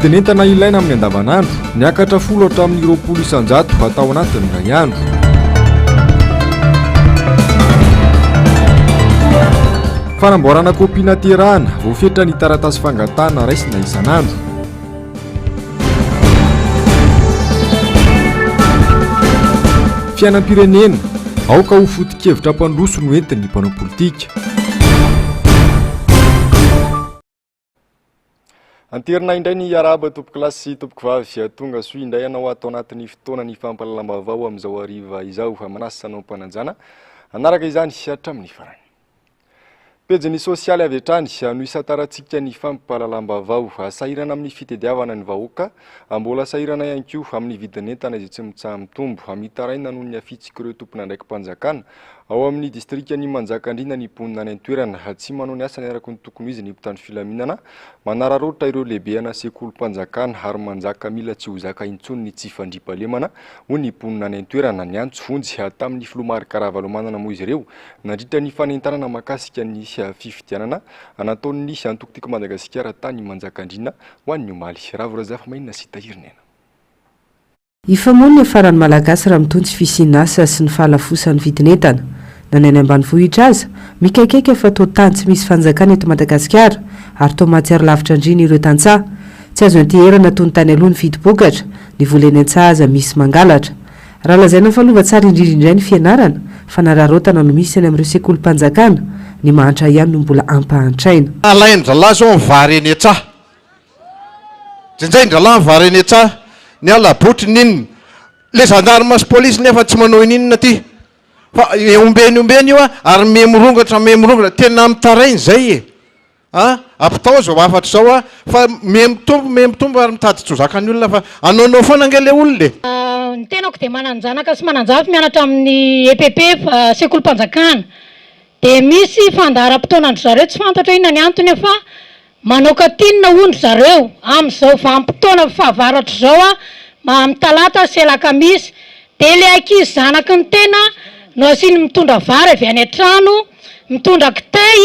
vidin'entana ilaina amin'ny andavanandro niakatra folo hatramin'ny 20 isanjato atao anatin'ny iray andro. Fanamboarana kopina terahana voafetra ny taratasy fangatana raisina isanandro. Fiainam-pirenena aoka ho foto-kevitra mpandroso no entin'ny mpanao politika. Anterina indray ny araba tompoko lasy sy tompoko vavy tonga soa indray anao atao anatin'ny fotoana ny fampalalam-bavao amin'izao hariva izao manasana ampananjana anaraka izany hatramin'ny farany. Pejiny sosialy avy hatrany no isataratsika ny fampalalam-bavao sahirana amin'ny fitediavana ny vahoaka mbola sahirana ihany koa amin'ny vidin'entana izay tsy mitsaha mitombo mitaraina noho ny afitsika ireo tompona ndraiky mpanjakana ao amin'ny distrikany Manjakandriana ny mponina any an-toerana tsy manao ny asany araka ny tokony izy ny mpitandro filaminana manararaotra ireo lehibe ana sekolim-panjakana ary manjaka mila tsy ho zaka intsony ny tsy fandriampahalemana ho ny mponina any an-toerana ny antso fonjy tamin'ny filomary karavalomanana moa izy ireo nandritra ny fanentanana makasika ny fifidianana nataon'ny antokotiko Madagasikara tany Manjakandriana ho an'ny omaly ravorazafa mainina sy tahirinena. Ifamoana farany malagasy raha mitondry fisinasa sy ny fahalafosan'ny vidin'entana na ny any ambanivohitra aza mikaikaiky fa tao tany tsy misy fanjakana eto Madagasikara ary tao mahatsiaro lavitra indrindra ireo tantsaha tsy azo anteherana toy ny tany aloha ny vidim-bokatra ny voleny an-tsaha aza misy mangalatra raha lazaina falova tsara indrindra indray ny fianarana fa nararotana no misy any amin'ireo sekolim-panjakana ny mahantra ihany no mbola ampahantraina. Alain-dralahy zao mivary eny an-tsaha jenjain-dralahy mivary eny an-tsaha ny alabotry ninona le gendarme sy police nefa tsy manao ininona ty fa ombeny io ary memorongatra tena mitarainy zay e apitao zao afatra zao fa memitombo ary mitady tsy ho zakany olona fa anaonao foana ange le olona ny tenako dia mananjanaka sy mananjafy mianatra amin'ny EPP sekolim-panjakana dia misy fandaharam-potoanandro zareo tsy fantatra inona ny antony fa manao katinina ondro zareo amin'izao vanim-potoana fahavaratra zao amin'ny talata sy alakamisy dia le ankizy zanaky ny tena no asiny mitondra vary avy any an-trano mitondra kitay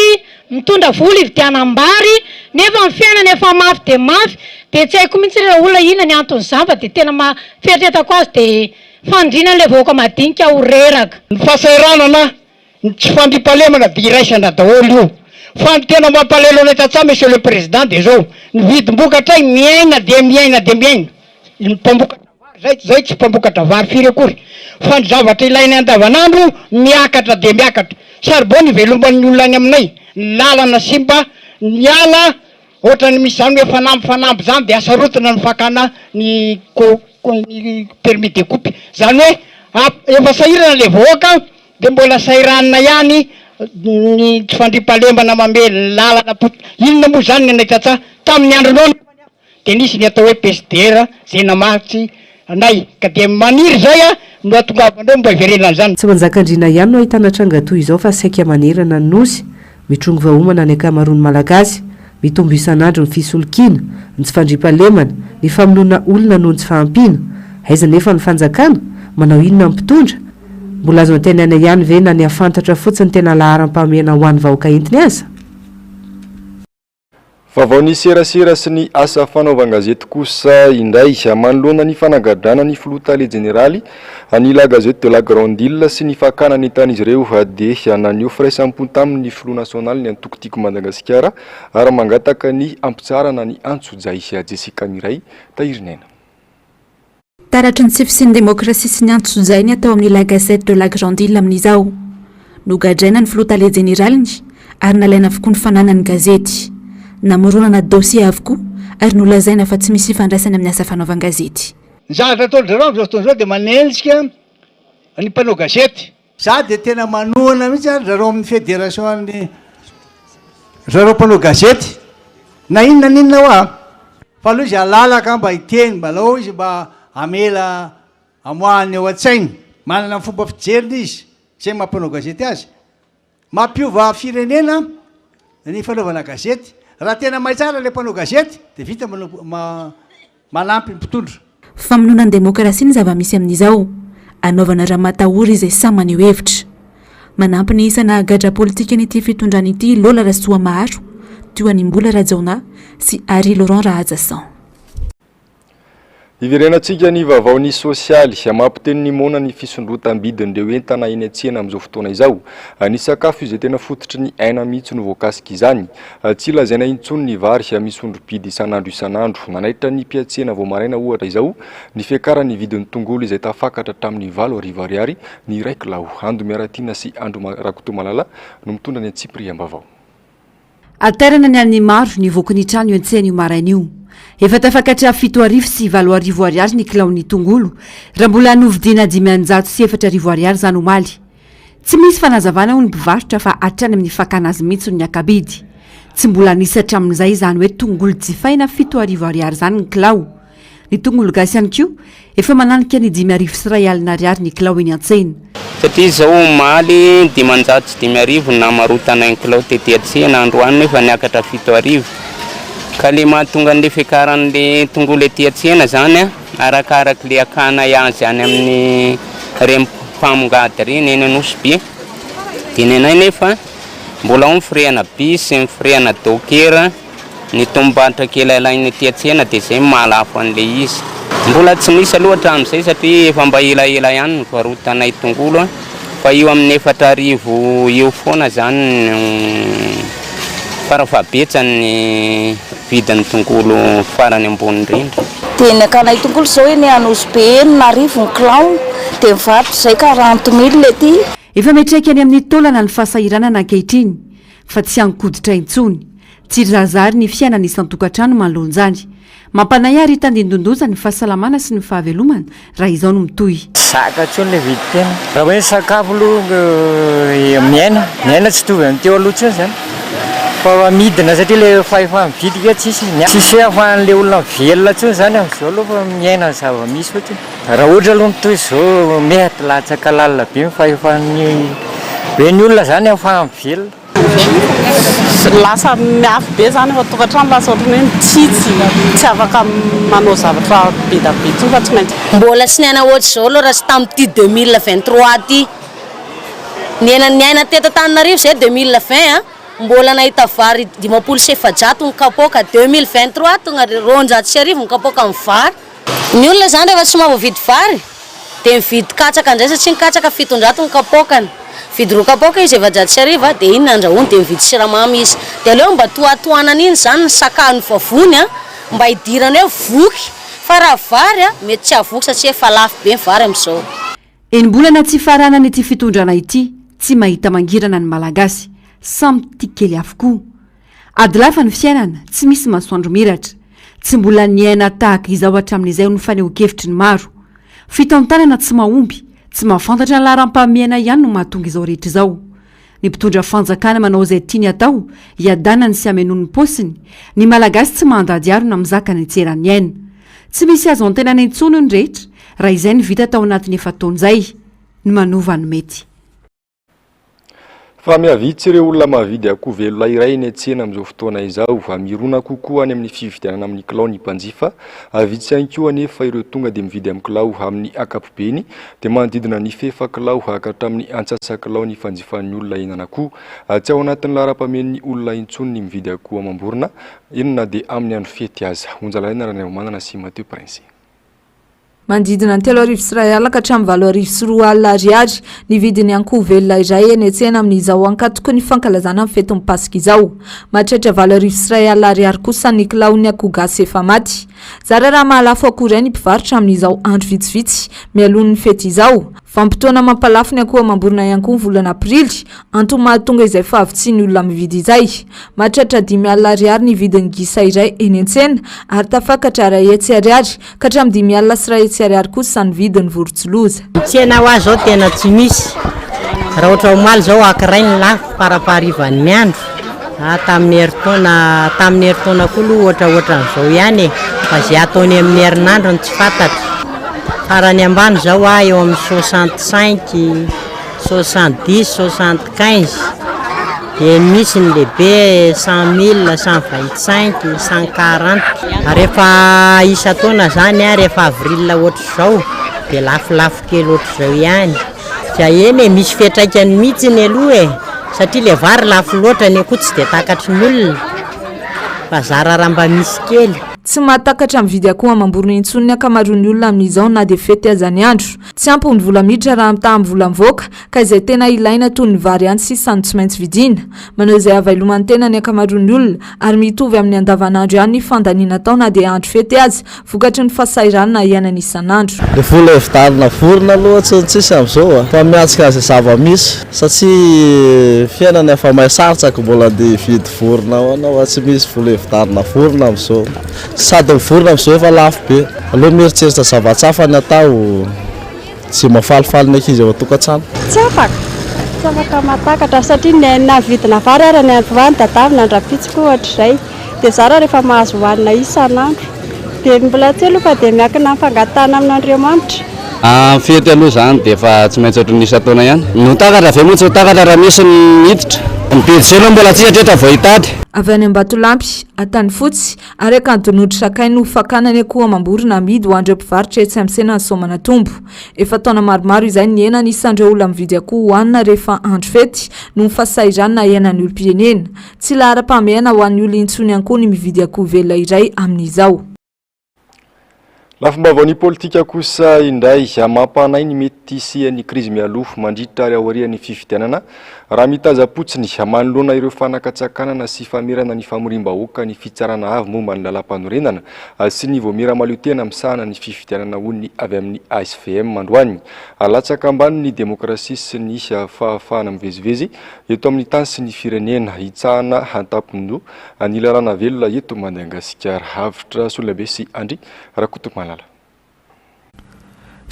mitondra vola ividianam-bary nefa ny fiainana efa mafy dia mafy dia tsy haiko mihitsy ireo olona inona ny antony izany fa dia tena fieritreretako azy dia fandriana le vahoaka madinika ho reraka. Ny fahasahiranana tsy fandriampahalemana dia iraisana daholo io fa ny tena mampalelo anay tantsaha monsieur le président dia zao ny vidim-bokatra miaina dia miaina ny mpambokatra vary zay tsy mpambokatra vary firy akory fa ny zavatra ilainy andavanandro miakatra dia miakatra saribao ny velomban'ny olona any aminay ny lalana simba ny ala ohatrany misy zany hoe fanamby zany dia asarotina ny fakana ny permis de coupe zany hoe efa sahirana le vahoaka dia mbola sahiranina ihany ny tsy fandriampahalemana mamely ny lalana inona moa zany ny anay tantsaha tamin'ny andronao dia nisy ny atao hoe PSDR zay namatsy anay ka dia maniry zay no atongavandreo mba iverenana zany. Tsy Manjakandriana ihany no ahitana tranga toy izao fa saika manerana ny nosy mitrongo vahoamana ny ankamaroany malagasy mitombo isanandro ny fisolokiana ny tsy fandriampahalemana ny famonoana olona noho ny tsy fahampiana aiza nefa ny fanjakana manao inona mpitondra mbola azo antenana ihany ve na ny afantatra fotsiny tena laharam-pahamehana ho an'ny vahoaka entiny aza. Vaovao ny serasera sy ny asa fanaovan-gazety kosa indray manoloana ny fanagadrana ny filoha generaly ny la gazette de la grande île sy ny fakana ny tan'izy ireo dia nanio firaisampony tamin'ny filoha nasionaly ny antokotiko Madagasikara ary mangataka ny ampitsarana ny antsojay Jessica Miray tahirinena. Taratry ny sifisian'ny demokrasia sy ny antsojainy atao amin'ny la gazette de la grande île amin'izao nogadraina ny filoha generaliny ary nalaina avokoa ny fananany gazety namoronana dossier avokoa ary nolazaina fa tsy misy fandraisana amin'ny asa fanaovan-gazety. Ny zavatra ataon'ny zareo amin'izao fotoana dia manenjika ny mpanao gazety. Za dia tena manohana mihitsy ary zareo amin'ny fédération ny zareo mpanao gazety na inona ho fa aloha izy alalaka mba hiteny mbalao izy mba amela amoahany eo an-tsainy manana fomba fijeriny izy zay mampanao gazety azy mampiova firenena ny fanaovana gazety. Raha tena mahay tsara le mpanao gazety dia vita manampy ny mpitondra. Famonoana ny demokrasia ny zava-misy amin'izao anaovana raha matahory izay samy maneho hevitra manampy ny isana gadra politika n'ity fitondrana ity Lola Rasoa Maharo, Toanimbola Rajaona sy Ari Laurent Rahajasan. Iverenantsika ny vaovao sosialy mampiteny ny mona ny fisondrotam-bidin'ireo entana eny an-tsena amin'izao fotoana izao. Ny sakafo izay tena fototry ny aina mihitsy no voakasika izany. Tsy lazaina intsony ny vary misondro-bidy isan'andro isan'andro. Nanaitra ny mpiatsena vao maraina ohatra izao ny fiakarany vidin'ny tongolo izay tafakatra tamin'ny 4 ariary ny 1 kilao. Ando Miaratina sy Andro Rakotomalala no mitondra ny Tsipriam-bavao. Aterana ny amin'ny maro ny voky ny trano io an-tsena io maraina io. Efa tafakatra 7 arivo sy 4 arivo ariary ny kilaon'ny tongolo raha mbola novidiana 500 sy 4 arivo ariary zany omaly. Tsy misy fanazavana ho ny mpivarotra fa hatrany amin'ny fakana azy mihitsy ny akabidy. Tsy mbola nisy hatramin'izay zany hoe tongolo jifaina 7 arivo ariary zany ny kilao. Ny tongolo gasy ihany koa efa mananika ny 5 arivo sy 1 alina ariary ny kilao eny an-tsena. Satria zao omaly 500 sy 5 arivo na marotana ny kilao tety an-tsena androany nefa niakatra 7 arivo. Ka le mahatonga an'le fiakaran'le tongolo ety an-tsena zany arakaraka le akana azy any amin'ny rem-pamongady reny eny Anosy Be. Dia nenay nefa mbola ao ny freana bis, ny freana dokera, ny tombatra kely alainy ety an-tsena dia zay mahalafo an'le izy. Mbola tsy misy aloha hatramin'izay satria efa mba elaela ihany ny varotanay tongolo fa io amin'ny 4 arivo eo foana zany farafahabetsany vidin'ny tongolo farany ambony indrindra. Dia ny akanay tongolo zao hoe ny Anosy Be na arivo ny kilao dia mivarotra zay 40 000 lety. Efa metreka any amin'ny taolana ny fahasahiranana ankehitriny fa tsy ankoditra intsony. Tsy zazary ny fiainana isan-tokantrano manoloanjany. Mampanay ary tandindondoza ny fahasalamana sy ny fahavelomana raha izao no mitohy. Saka tsony le vidy tena. Raha hoe sakafo aloha miaina tsy tovy amin'ny teo aloha tsony zany. Fa midina satria le fahefa mividy ka tsisy ahafahan'le olona velona tsony zany amin'izao aloha fa miaina zava-misy fotsiny. Raha ohatra aloha mitohy izao mety latsaka lalina be fahefan'ny be ny olona zany ahafahany velona. Lasa miafy be zany fa tokantrano lasa ohatrany hoe mitsitsy tsy afaka manao zavatra be da be tsony fa tsy maintsy. Mbola sy niaina ohatry izao aloha raha sy tamin'ity 2023 ty. Ny aina teto Antananarivo zay 2020 mbola nahita vary 500 ny kapoka 2023 tonga 200 ny kapoka amin'ny vary. Ny olona zany rehefa tsy mahavoavidy vary dia mividy katsaka indray satria ny katsaka 700 ny kapokany. Vidy 2 kapoka izy 700 dia iny nandrahoany dia mividy siramamy izy. Dia aleo mba toatoanana iny zany ny sakany vavony mba hidirany hoe voky fa raha vary mety tsy havoky satria efa lafo be ny vary amin'izao. Enimbolana tsy faranana ity fitondrana ity tsy mahita mangirana ny malagasy. Samy tia kely avokoa. Ady lafa ny fiainana tsy misy masoandro miratra. Tsy mbola niaina tahaka izao hatramin'izay no faneho-kevitry ny maro. Fitantanana tsy mahomby, tsy mahafantatra ny laharam-pahamiana ihany no mahatonga izao rehetra izao. Ny mpitondra fanjakana manao izay tiany atao, hiadanany sy hamenoany posiny. Ny malagasy tsy mandady aro na mizaka ny tserany aina. Tsy misy azo antenana intsony ny rehetra, raha izay ny vita tao anatin'ny efa taon'izay, ny manova ny mety. Fa miavitsy ireo olona mahavidy akoho velona iray eny an-tsena amin'izao fotoana izao. Mirona kokoa any amin'ny fividianana amin'ny kilao ny mpanjifa. Vitsy ihany koa anefa ireo tonga dia mividy amin'ny kilao amin'ny ankapobeny dia manodidina ny 7 kilao hatramin'ny antsasa-kilao ny fanjifan'ny olona ihinana akoho. Tsy ao anatin'ny laharam-pamen'ny olona intsony ny mividy akoho amam-borona, inona dia amin'ny andro fety aza. Onjalaina raha ny manana sy Mateo Prince. Mandidina 3 arivo sy 1 alina ka hatramin'ny 4 arivo sy 2 alina ariary ny vidin'ny akoho velona iray eny an-tsena amin'izao ankatoko ny fankalazana amin'ny fetin'ny Pasika izao. Mahatratra 4 arivo sy 1 alina ariary kosa ny kilaon'ny akoho gasy efa maty. Zara raha mahalafo akoho iray ny mpivarotra amin'izao andro vitsivitsy mialohan'ny fety izao. Vampitoana mampalafo ny akoho amam-borona ihany koa ny volana Aprily, antony mahatonga izay fahavitsiny olona mividy izay. Mahatratra 5 alina ariary ny vidin'ny gisa iray eny an-tsena ary tafakatra 1 hetsy ariary ka hatramin'ny 5 alina sy 1 hetsy ariary kosa ny vidin'ny vorotsiloza. Tsena ho azy zao tena tsy misy. Raha ohatra omaly zao ankiray ny lafo paraparivan'ny miandro. Tamin'ny herintaona koa aloha ohatran'izao ihany fa izay ataony amin'ny herinandro ny tsy fantatra. Farany ambany zao eo amin'ny 65, 70, 75. Dia misy ny lehibe 100 000, 125, 140. Rehefa isa-taona zany rehefa avril ohatr'izao dia lafolafo kely ohatr'izao ihany. Fa eny misy fiantraikany mihitsy ny aloha satria le vary lafo loatra ny akoho tsy dia takatry ny olona. Fa zara raha mba misy kely. tsy mahatakatra mividy akoho amam-borona intsony ny akamaroan'ny olona amin'izao na dia fety azany andro tsy ampy ny vola miditra raha mitaha amin'ny vola mivoaka ka izay tena ilaina toy ny vary ihany sisa no tsy maintsy vidiana manao izay availoman'ny tena ny akamaroan'ny olona ary mitovy amin'ny andavanandro ihany ny fandaniana tao na dia andro fety azy vokatry ny fahasahiranana iainana isan'andro le vola evidarina vorona aloha tsy tsisy amin'izao fa miatsika azy zava-misy satria fiainana efa mahay sarotsaka mbola andeha hividy vorona anao tsy misy vola evidarina vorona amin'izao sady vorona amin'izao efa lafo be aloha mieritreritra zavatsafa ny atao tsy mafalifaly ny ankizy ao an-tokantrano tsy afaka matakatra satria navidina vary ary ny androany dadavina andrapitsika ohatr'izay dia zara rehefa mahazo hohanina isan'andro dia mbola tselo fa dia miankina fangatana amin'Andriamanitra fety aloha zany dia efa tsy maintsy ohatry nisy ataona ihany no takatra avy moa tsy takatra raha misy miditra mipediselo mbola tsy hatretra vao hitady avy any Ambatolampy Antany Fotsy ary akanton'odry Sakay no fakana ny akoho amam-borona amidy ho an'ireo mpivarotra etsy amin'ny sena Soamanatombo efa taona maromaro izay ny hena isan'ireo olona mividy akoho hohanina rehefa andro fety no fahasahiranana iainan'ny olom-pirenena tsy lahara-pahamehana ho an'ny olona intsony ankoho ny mividy akoho velona iray amin'izao. Lafim-baovany politika kosa indray mampanahy ny mety hisian'ny krizy mialoha mandritra ary aorian'ny fifidianana raha mitaza-potsiny manoloana ireo fanakatsakanana sy famirana ny famorim-bahoaka ny fitsarana avy momba ny lalam-panorenana sy ny voamira malio tena misahana ny fifidianana hoy avy amin'ny ASVM androany alatsaka ambany ny demokrasia sy ny fahafahana mivezivezy eto amin'ny tany sy ny firenena hitsahana hantapondro ny lalàna velona eto Madagasikara havitra Solabe sy Andry Rakotomalala.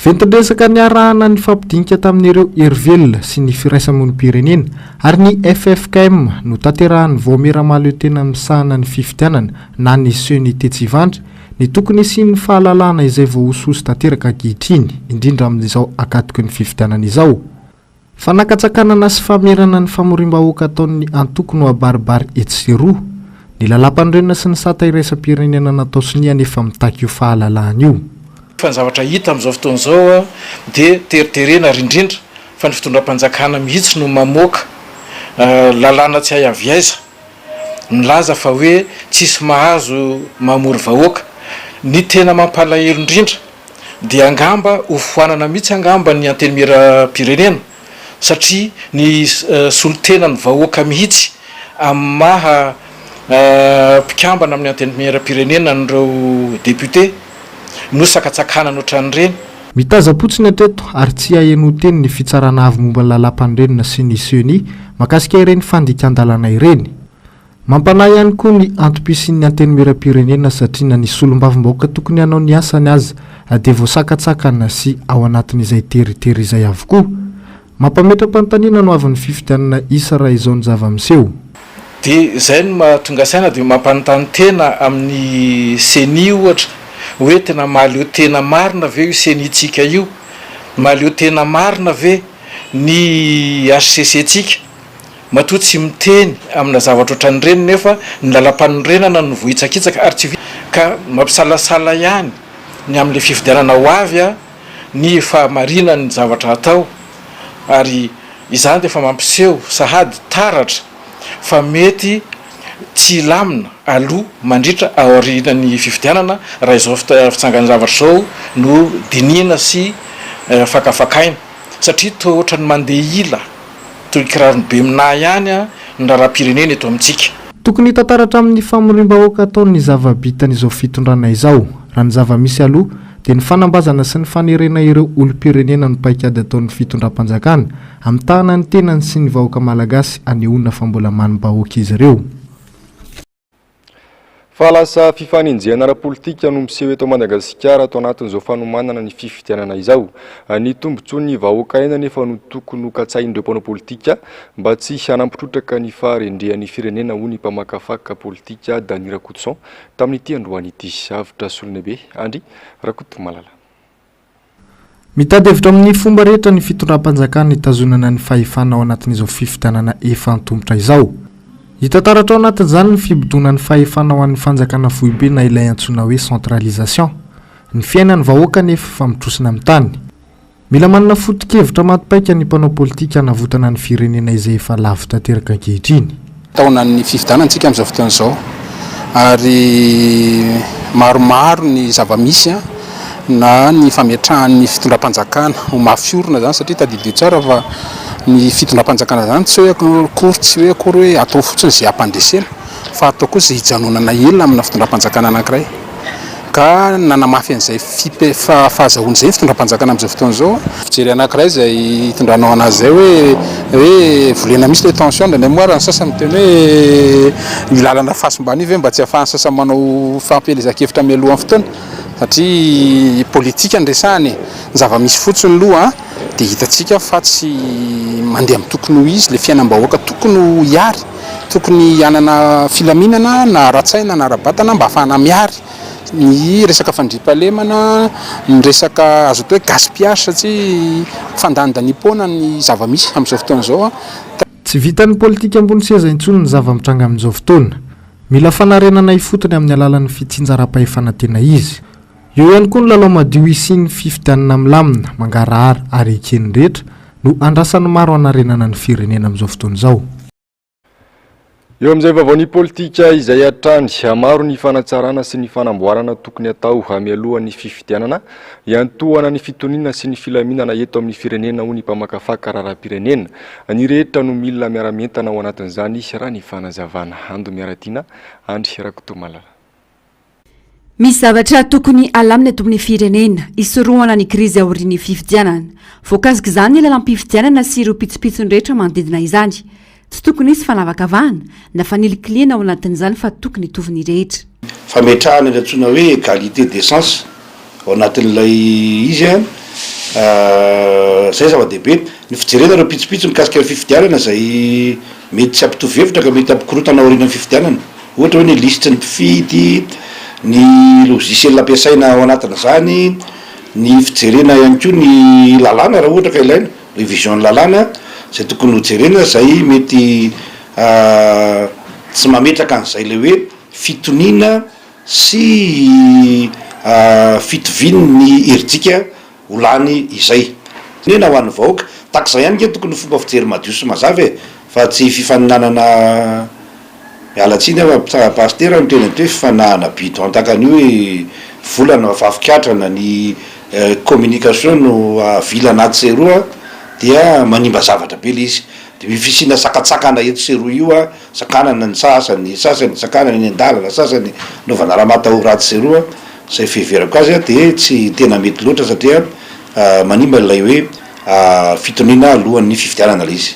Fentindresaka ny arahana ny fampidinika tamin'ireo hery sy ny firaisamonim-pirenena ary ny FFKM no tanterahan'ny voamera malio tena misahana ny fifidianana na ny unité tsivandry ny tokony sy ny fahalalana izay voahososo tanteraka ankehitriny indrindra amin'izao akatoky ny fifidianana izao. Fanakatsakanana sy famerana ny famorim-bahoaka ataon'ny antoko no abaribary etseroa ny lalam-panorenana sy ny sata iraisam-pirenena natao siniana efa mitaky io fahalalahana io. Fa ny zavatra hita amin'izao fotoana izao dia teriterena rindrindra fa ny fitondram-panjakana mihitsy no mamoaka lalàna tsy hay avy aiza milaza fa hoe tsisy mahazo mamory vahoaka ny tena mampalahelo indrindra dia angamba hofoanana mihitsy angamba ny antenimieram-pirenena satria ny solotena ny vahoaka mihitsy amin'ny maha mpikambana amin'ny antenimieram-pirenena nireo député no sakatsakana n'ohatran'ireny. Mitaza-potsiny hatreto ary tsy hahenao teny ny fitsarana avy momba ny lalam-panorenana sy ny CENI makasika ireny fandikan-dalana ireny. Mampanahy ihany koa ny antom-pisian'ny antenimieram-pirenena satria na ny solom-bavim-bahoaka tokony hanao ny asany azy dia voasakatsakana sy ao anatin'izay teritery izay avokoa. Mampametra-panontaniana no avy ny fifidianana isa raha izao ny zava-miseho. Dia izay no mahatonga saina dia mampanontany tena amin'ny CENI ohatra hoe tena mahaleo tena marina ve io CENI-tsika io, mahaleo tena marina ve ny HCC-tsika matoa tsy miteny amina zavatra ohatran'ireny nefa ny lalam-panorenana no vohitsakitsaka ary tsy ka mampisalasala ihany ny amin'ilay fifidianana ho avy ny fahamarina ny zavatra atao ary izany dia efa mampiseho sahady taratra fa mety tsy lamina aloha mandritra aorian'ny fifidianana raha izao fitsangana zavatra izao no dinina sy fakafakaina satria toa ohatrany mandeha ila toy kirarony be mina ihany ny raharam-pirenena eto amintsika. Tokony hitantaratra amin'ny famorim-bahoaka ataon'ny zava-bitan'izao fitondrana izao raha ny zava-misy aloha dia ny fanambazana sy ny fanerena ireo olom-pirenena no paikady ataon'ny fitondram-panjakana amin'ny tahanany tenany sy ny vahoaka malagasy anehoana fa mbola manim-bahoaka izy ireo. Fahalasa fifaninjena ara-politika no miseho eto Madagasikara atao anatin'izao fanomanana ny fifidianana izao. Ny tombontsoan'ny vahoaka aina nefa no tokony ho katsahin'ireo mpanao politika mba tsy hanampitrotraka ny faharendrehan'ny firenena hoy ny mpamakafaka politika Dany Rakotson tamin'ity androany ity. Avitra Solobe Andry Rakotomalala. Mitady hevitra amin'ny fomba rehetra ny fitondram-panjakana hitazonana ny fahefana ao anatin'izao fifidianana efa antombotra izao. Hitantaratra ao anatin'izany ny fibodonan'ny fahefana ho an'ny fanjakana foibe na ilay antsoina hoe centralisation. Ny fiainan'ny vahoaka nefa famitrosina amin'ny tany. Mila manana foto-kevitra matipaika ny mpanao politika hanavotana ny firenena izay efa lavitra teraka ankehitriny. Taona ny fifidianana antsika amin'izao fotoana izao ary maromaro ny zava-misy na ny fametrahan'ny fitondram-panjakana ho mafiorina zany satria tadidio tsara fa ny fitondram-panjakana zany tsy hoe akory tsy hoe akory hoe atao fotsiny zay ampandresena fa atao koa zay hijanonana elona amina fitondram-panjakana anankiray ka nanamafy an'izay fahazahoana zay fitondram-panjakana amin'izao fotoana zao fijery anankiray zay hitondranao anazy zay hoe volena misy le tension de mémoire ny sasany teny hoe milalana fahasombany ve mba tsy ahafahan'ny sasany manao fampielezan-kevitra mialohan'ny fotoana satria politika ndresahany ny zava-misy fotsiny loha dia hitatsika fa tsy mandeha amin'ny tokony ho izy le fiainam-bahoaka tokony ho hiary tokony hianana filaminana na ratsaina na rabatana mba ahafahana miary ny resaka fandriam-pahalemana ny resaka azo atao hoe gaspillage satria fandanidanimpona ny zava-misy amin'izao fotoana izao tsy vitan'ny politika ambony seza intsony ny zava-mitranga amin'izao fotoana mila fanarenana ifotony amin'ny alalan'ny fitsinjaram-pahefanantena izy eo ihany koa ny lalao madio isiany fifidianana milamina mangarahara ary ekeny rehetra no andrasan'ny maro hanarenana ny firenena amin'izao fotoana izao eo amin'izay vavaon'ny politika izay atrany maro ny fanatsarana sy ny fanamboarana tokony atao amialohan'ny fifidianana iantohana ny fitoniana sy ny filaminana eto amin'ny firenena ho ny mpamakafaka raharam-pirenena ny rehetra no milina miaramentana ao anatin'izany raha ny fanazavana ando miaratiana andry rakotomalala misy zavatra tokony alamina eto amin'ny firenena isorohana ny krizy aorian'ny fifidianana voakasika izany ny lalam-pifidianana sy ireo pitsopitsony rehetra manodidina izany tsy tokony isy fanavakavahana na fanilikiliana ao anatin'izany fa tokony hitoviny rehetra fametrahana ny antsoina hoe égalité d'essence ao anatin'ilay izy zay zava-dehibe ny fijerena ireo pitsopitso mikasika ny fifidianana zay mety tsy ampitovy hevitra ka mety ampikorotana aorian'ny fifidianana ohatra hoe ny lisitry ny mpifidy ny logiciel ampiasaina ao anatina zany ny fijerena ihany koa ny lalàna raha ohatra ka ilaina révision ny lalàna zay tokony hojerena zay mety tsy mametraka an'izay le hoe fitoniana sy fitoviny ny heridika holany izay nena ho an'ny vahoaka takizay ihany ke tokony fomba fijery madio sy mazava fa tsy fifaninanana mialatsiny pasteur ny tena hoe fifanahana bidon takany hoe volana vavikiatrana ny communication no avila anaty seroa dia manimba zavatra be le izy de mifisina sakatsakana eto seroa io sakanana ny sasany sakanana ny andalana sasany novana raha matao raty seroa zay fiheverako azy de tsy tena mety loatra satria manimba lay hoe fitoniana alohan'ny fifidianana le izy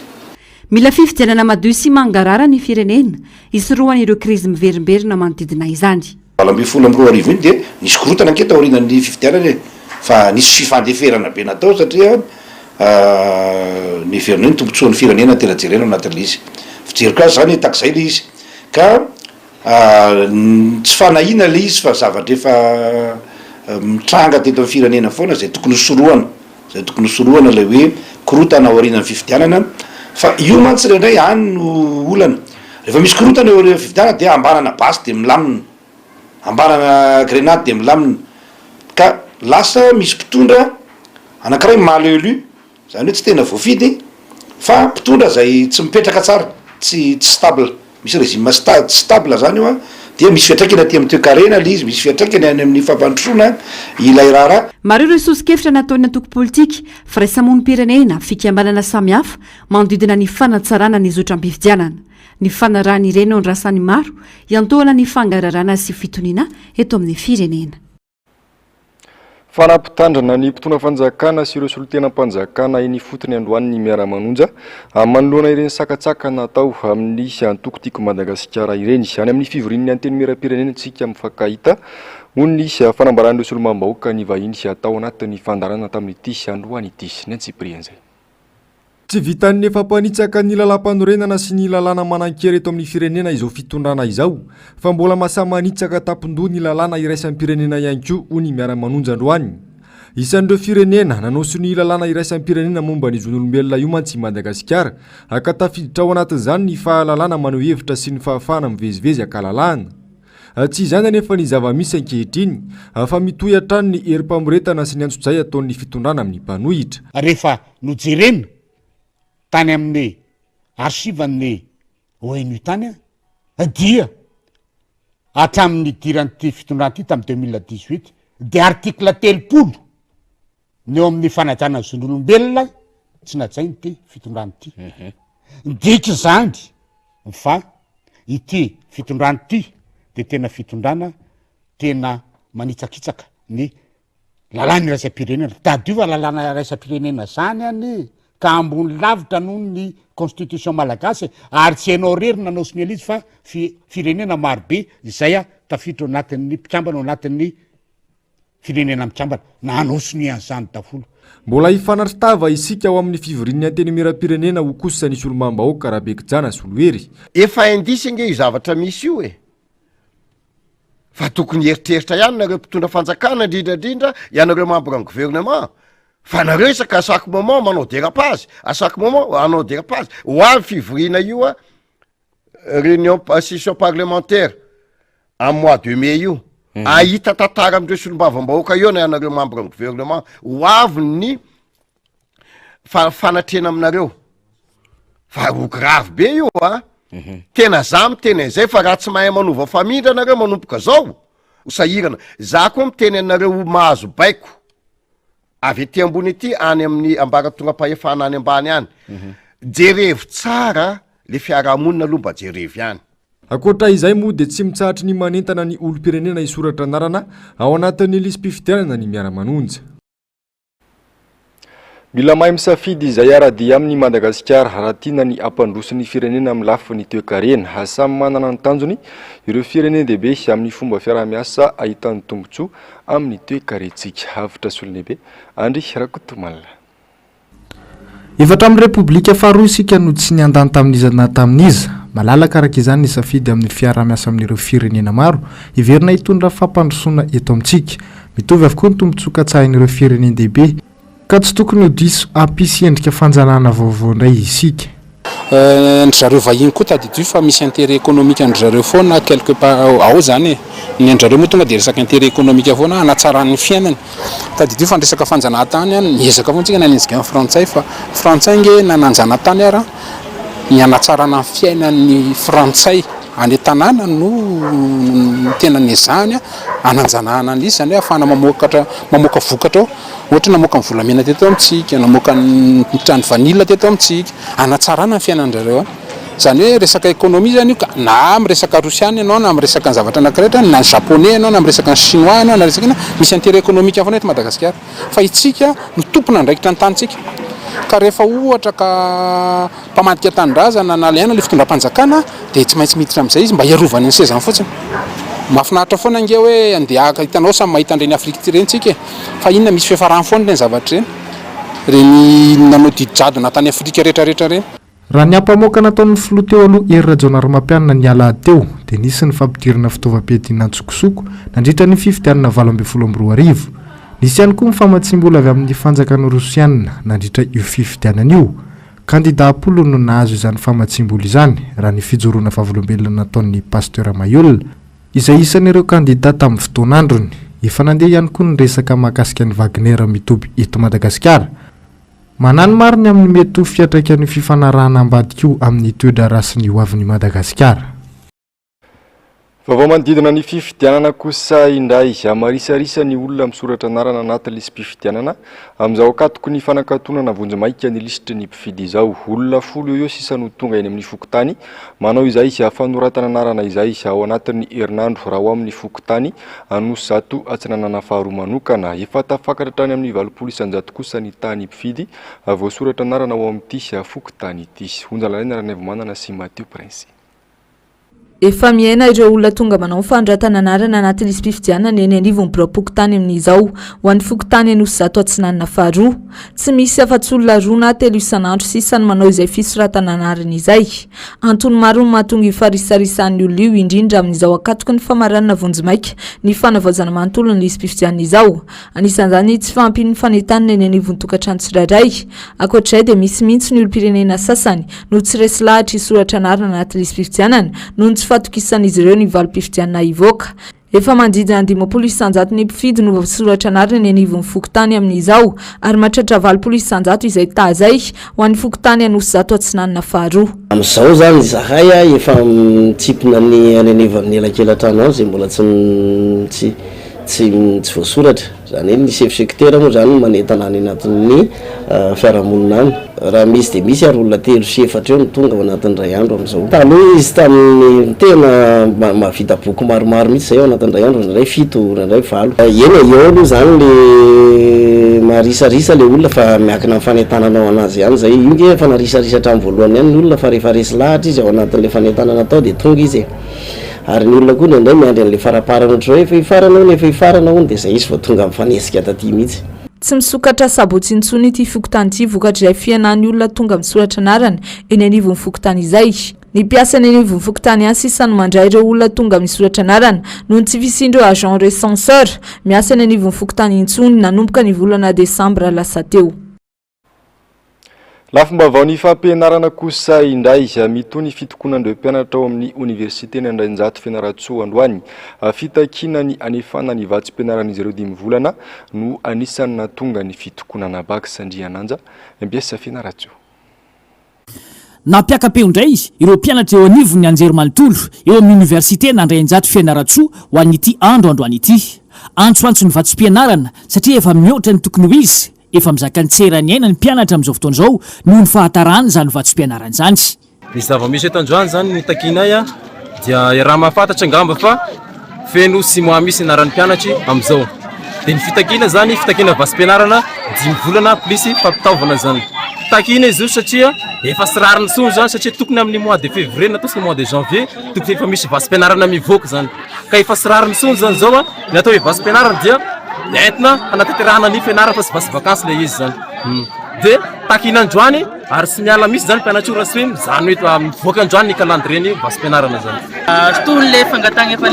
mila fifidianana madio sy mangarara ny firenena isorohana ireo krizy miverimberina manodidina izany valambe folo am'roa arivo iny de nisy korotana anketa aorinan'ny fifidianana fa nisy fifandeferana be natao satria ny firenena tombontsoan'ny firenena tena jerena anatin'le izy fijeriko azy zany takizay le izy ka tsy fanahina le izy fa zavatra efa mitranga teto amin'ny firenena foana zay tokony hosorohana le hoe korotana aorinan'ny fifidianana fa io mantsy rendray any no olana rehefa misy korotana eo aorinan'ny fifidianana dia ambanana basy de milamina ambanana grenade de milamina ka lasa misy mpitondra anankiray mal élu zany hoe tsy tena voafidy fa mpitondra zay tsy mipetraka tsara tsy stable misy régime stable zany io dia misy fiatraikany aty amin'ny toe-karena le izy misy fiatraikany any amin'ny fampandrosoana ilay raharaha maro ireo sosikevitra nataony antoko politika firaisamonim-pirenena fikambanana samihafa manodidina ny fanatsarana ny zotram-pifidianana ny fanarahany ireny ao ndrasany maro iantohana ny fangararana sy fitoniana eto amin'ny firenena fanampitandrana ny mpitona fanjakana sy ireo solotenam-panjakana eny fotony androany miara-manonja manoloana ireny sakatsakana atao amin'ny antoko tiako Madagasikara ireny any amin'ny fivorian'ny anteny miram-pirenena tsika mifankahita ony fanambaran'ireo solomam-bahoaka ny vahiny sy atao anatin'ny fandarana tamin'ity androany ity ny antsiprian'izay tsy vitan'ny efa-panitsaka ny lalam-panorenana sy ny lalàna manan-kery eto amin'ny firenena izao fitondrana izao fa mbola mahasamanitsaka tampondoha ny lalàna iraisan'ny pirenena ihany koa ho ny miara-manonja androany isan'ireo firenena nanoso ny lalàna iraisan'ny pirenena momba ny zon'olombelona io mantsy Madagasikara ka tafiditra ao anatin'izany ny fahalalàna maneho hevitra sy ny fahafahana mivezivezy akalalàna tsy izany anefa ny zava-misy ankehitriny fa mitohy hatrany ny herim-pamoretana sy ny antso-jay ataon'ny fitondrana amin'ny mpanohitra rehefa nojerena tany amin'ny archive-ny ONU tany dia hatramin'ny diran'ity fitondran'ity tamin'ny 2018 de artikla 30 ny eo amin'ny fanajana ny zon'olombelona tsy najainy ty fitondran'ity ndiky zany fa ity fitondran'ity de tena fitondrana tena manitsakitsaka ny lalàny raisam-pirenena tadiova lalàna raisam-pirenena zany any ka ambony lavitra noho ny constitution malagasy ary tsy hainao rery nanao signely izy fa firenena marobe izay tafiditra anatin'ny mpikambana anatin'ny firenena mikambana nanao siny an'izany dafolo mbola hifanartava isika ao amin'ny fivorian'ny anteny miram-pirenena ho kosa nisy olomam-bahoaka raha bekijana sy olohery efa indisy nge io zavatra misy io fa tokony eritreritra ihany nareo mpitondra fanjakana indrindrandrindra ianareo membre ny gouvernement fa nareo isaka à chaque moment manao dérapage à chaque moment anao dérapage ho avy fivoriana io réunion session parlementaire en mois de mai io ahita tantara amindreo solombavam-bahoaka io na ianareo membre ny gouvernement ho avy ny fanatrena aminareo fa rograve be io tena za miteny an'izay fa raha tsy mahay manova famindra anareo manompoka zao hosahirana za koa miteny anareo mahazo baiko avy ety ambony ety any amin'ny ambaratonga-pahefana any ambany any jerevy tsara le fiarahamonina aloha mba jerevy any akoatra izay moa dia tsy mitsahatra ny manentana ny olom-pirenena isoratra anarana ao anatin'ny lisy-pifidianana ny miara-manonja mila mahay misafidy izay aradia amin'ny Madagasikara raha tiana ny ampandrosin'ny firenena amin'ny lafiny toe-karena hasamy manana ny tanjony ireo firenena dehibe amin'ny fomba fiaraha-miasa ahitany tombotsoa amin'ny toe-karentsika havitra solonebe andry rakotomalina efatra amin'ny repoblika faharoa isika no tsy niandany tamin'izana tamin'iza malalaka araka izany ny safidy amin'ny fiaraha-miasa amin'ireo firenena maro iverina hitondra fampandrosoana eto amintsika mitovy avokoa ny tombotsoa katsahin'ireo firenena dehibe ka tsy tokony ho diso ampisy endrika fanjanahana vaovao indray isika ny zareo vahiny koa tadidio fa misy intérêt économique andry zareo foana quelque part ao zany ny andrareo moa tonga de resaka intérêt économique foana anatsarany fiainany tadidio fa ndresaka fanjanahantany any miezaka foantsika nanenjika amin'ny frantsay fa frantsay nge nananjanatany ara ny anatsarana fiainan'ny frantsay any tanàna no tena nezany ananjanahana an'izy zany hoe afahana mamoaka vokatra ao ohatra namoaka ny volamena teto amintsika namoaka ny trano vanila teto amintsika anatsarana ny fiainan'ndrareo zany hoe resaka économie zany io ka na amin'ny resaka rosiana ianao na amin'ny resaka ny zavatra anankirehetra na japonais ianao na amin'ny resaka ny chinois ianao na resaka misy intérêt économique foana eto Madagasikara fa itsika no tompona ndraikitra ny tanitsika ka rehefa ohatra ka mpamadika tanindrazana na leana le fitondram-panjakana dia tsy maintsy miditra amin'izay izy mba hiarovany ny sezany fotsiny mahafinaritra foana nge hoe andeha hitanao samy mahita an'ireny Afrika ty reny tsika fa inona misy fiafarany foana reny zavatra reny nanao didijadona tany Afrika rehetrarehetra reny raha ny ampamoaka nataon'ny filoha teo aloha Herra Rajaonarimampianina ny alahady teo dia nisy ny fampidirana fitaovam-piadiana an-tsokosoko nandritra ny fifidianana 2012 nisy ihany koa mifamatsim-bola avy amin'ny fanjakana rosianina nandritra io fifidianana io kandida Apolo no nahazo izany famatsim-bola izany raha ny fijoroana fahavolombelona nataon'ny pasteur Mayolina izay isan'ireo kandida tamin'ny fotoan'androny efa nandeha ihany koa ny resaka mahakasika ny Wagner mitoby eto Madagasikara manany mariny amin'ny mety ho fiatraikany fifanarahana ambadika io amin'ny toedra rasiny ho avin'i Madagasikara vaovao manodidina ny fifidianana kosa indray marisarisa ny olona misoratra anarana anaty lisy-pifidianana amin'izao akatoko ny fanankatonana vonjy-maika ny lisitry ny mpifidy izao olona folo eo sisa no tonga eny amin'ny fokotany manao izay fanoratana anarana izay ao anatin'ny herinandro raha ho amin'ny fokotany anosy zato atsinanana faharoa manokana efa tafakatra hatrany amin'ny 20 kosa ny tany mpifidy voasoratra anarana ao amin'ity fokotany ity onjalalaina Ranaivomanana sy Mathieu Prince efa miaina ireo olona tonga manao fandratana anarana anaty lisy-pifidianana eny anivon'ny biraopokotany amin'izao ho an'ny fokotany anosy zato atsinanana faharoa tsy misy afa-tsy olona roa na telo isan'andro sisany manao izay fisoratana anarana izay antony maro ny mahatonga ifarisarisan'ny olona io indrindra amin'izao akatoko ny famaranana vonjy-maika ny fanavaozana manontolo ny lisy-pifidianana izao anisan'izany tsy fampiny ny fanentanana eny anivon'ny tokantrano tsirairay ankoatr'izay dia misy mihitsy ny olom-pirenena sasany no tsy resy lahatra isoratra anarana anaty lisy-pifidianana noho ny tsy fatokisan'izy ireo ny valim-pifidianana ivoaka efa mandidina 500 ny mpifidy no soratra anarina ny anivon'ny fokotany amin'izao ary mahatratra 700 izay tazay ho an'ny fokotany anosy zato atsinanana faharoa. Amin'izao zany zahay efa mitsipina ny anivon'ny elakelan-trano ao izay mbola tsy voasoratra zany hoe ny chef secteur moa zany manentana any anatin'ny fiarahamonina any raha misy de misy ary olona 3 sy 4 eo ny tonga ao anatin'ny ray andro amin'izao. Taloha izy tamin'ny tena mahavita boky maromaro mihitsy zay ao anatin'ny ray andro nandray 7 nandray 8 eny eo aloha zany le marisarisa le olona fa miakina amin'ny fanentanana ao anazy ihany zay io nge efa narisarisa hatramin'ny voalohany ihany ny olona fa rehefa resy lahatra izy ao anatin'le fanentanana atao de tonga izy ary ny olona koa nandray miandry an'le faraparana ohatra hoe efa ifarana ao nefa ifarana ao de zay izy vao tonga mifanesika taty mihitsy. Tsy misokatra sabotsy intsony ity fokotany ity vokatra izay fianan'ny olona tonga misoratra anarany eny anivon'ny fokotany izay. Ny mpiasa eny anivon'ny fokotany ihany sisa no mandray ireo olona tonga misoratra anarany noho ny tsy fisian'ireo agent recenseur miasa eny anivon'ny fokotany intsony nanomboka ny volana desambra lasa teo. Lafim-baovao ny fampianarana kosa indray mitony fitokonan'ireo mpianatra ao amin'ny université ny Andrainjato Fianaratsoa androany. Fitakina ny anefana ny vatsim-pianaran'izy ireo 5 volana no anisany natonga ny fitokonana bac Sandriananja MBS Fianaratsoa. Nampiakapeo indray ireo mpianatra eo anivon'ny anjerimanontolo eo amin'ny université ny Andrainjato Fianaratsoa ho an'ity androany ity. Antsoantso ny vatsim-pianarana satria efa mihoatra ny tokony ho izy. Efa mizaka ny tserany aina ny mpianatra amin'izao fotoana izao noho ny fahatarana zany vatsim-pianarana zany. Misy zava-misy eto androany zany ny takinay dia raha mahafantatra angamba fa feno sy moa misy anaran'ny mpianatry amin'izao. Dia ny fitakina zany fitakina vatsim-pianarana 5 volana plus fampitaovana zany. Takina izy io satria efa sy rariny sony zany satria tokony amin'ny mois de février na tosy mois de janvier tokony efa misy vatsim-pianarana mivoaka zany. Ka efa sy rariny sony zany zao ny atao hoe vatsim-pianarana dia entina anatanterahana ny fianarana fa sy vasy vakansy le izy zany. De takina androany ary sy miala misy zany mpianatra ora swim zany hoe mivoaka androany ny calendrier vatsim-pianarana zany. Tony le fangatagna efa